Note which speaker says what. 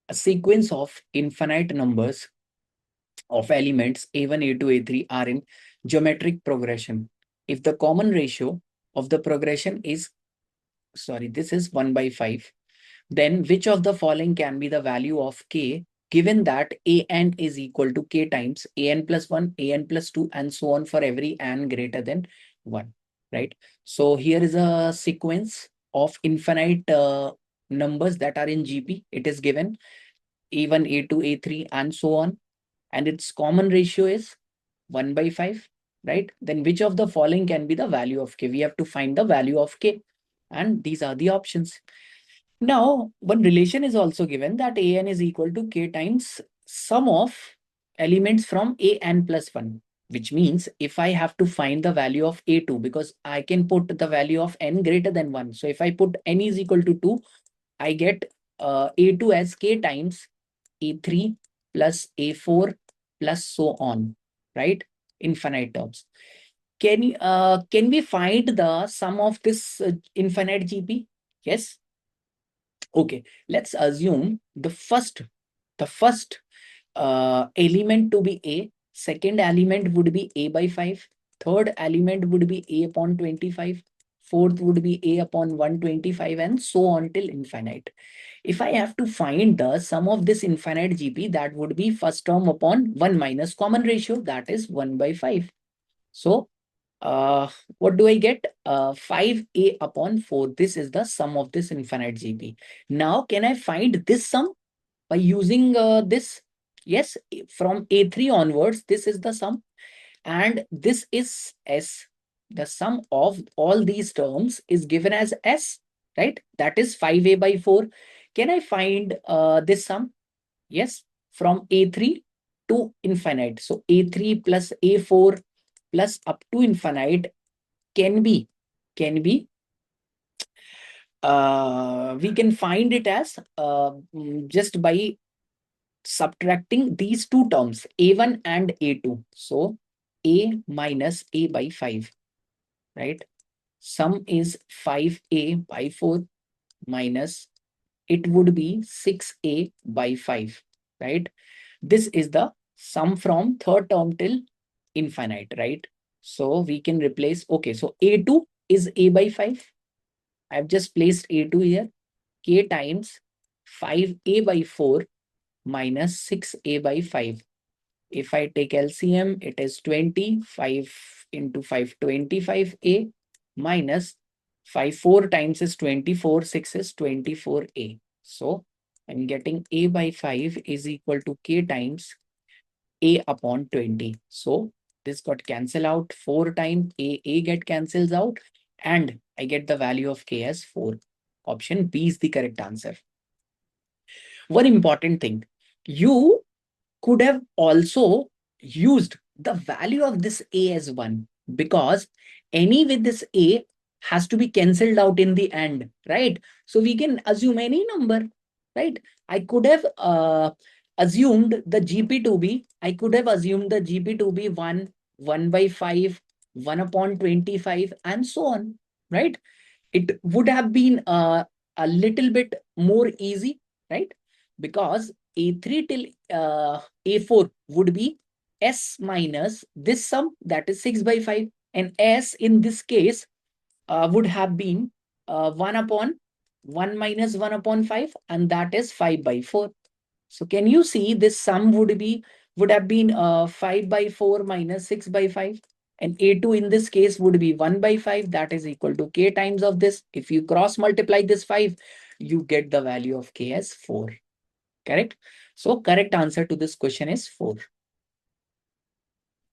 Speaker 1: A sequence of infinite numbers of elements A1, A2, A3 are in geometric progression. If the common ratio of the progression is, this is 1 by 5, then which of the following can be the value of k given that an is equal to k times an plus 1, an plus 2, and so on for every n greater than 1, right? So here is a sequence of infinite numbers that are in GP. It is given A1, A2, A3, and so on. And its common ratio is 1 by 5, right? Then which of the following can be the value of k? We have to find the value of k. And these are the options. Now, one relation is also given that an is equal to k times sum of elements from an plus 1, which means if I have to find the value of a2, because I can put the value of n greater than 1. So if I put n is equal to 2, I get a2 as k times a3 plus a4 plus so on, right? Infinite terms. Can we find the sum of this infinite GP? Yes. Okay, let's assume the first element to be a, second element would be a by 5, third element would be a upon 25, fourth would be a upon 125, and so on till infinite. If I have to find the sum of this infinite GP, that would be first term upon 1 minus common ratio, that is 1 by 5. So what do I get? 5a upon 4. This is the sum of this infinite GP. Now, can I find this sum by using this? Yes, from a3 onwards, this is the sum. And this is S. The sum of all these terms is given as S, right? That is 5a by 4. Can I find this sum? Yes, from a3 to infinite. So a3 plus a4 plus up to infinite can be we can find it as just by subtracting these two terms, a1 and a2. So a minus a by 5, right? Sum is 5a by 4 minus, it would be 6a by 5, right? This is the sum from third term till infinite, right? So we can replace, okay, so a2 is a by 5. I've just placed a2 here, k times 5a by 4 minus 6a by 5. If I take LCM, it is 20, 5 into 5, 25a minus 5, 4 times is 24, 6 is 24a. So I'm getting a by 5 is equal to k times a upon 20. So this got cancelled out, 4 times a get cancels out, and I get the value of k as 4. Option B is the correct answer. One important thing, you could have also used the value of this a as 1, because any with this a has to be cancelled out in the end, right? So we can assume any number, right? I could have assumed the GP to be, I could have assumed the GP to be 1, 1 by 5, 1 upon 25, and so on, right? It would have been a little bit more easy, right? Because a3 till a4 would be s minus this sum, that is 6 by 5, and s in this case would have been 1 upon 1 minus 1 upon 5, and that is 5 by 4. So can you see this sum would have been 5 by 4 minus 6 by 5, and a2 in this case would be 1 by 5, that is equal to k times of this. If you cross multiply this 5, you get the value of k as 4. Correct? So correct answer to this question is 4.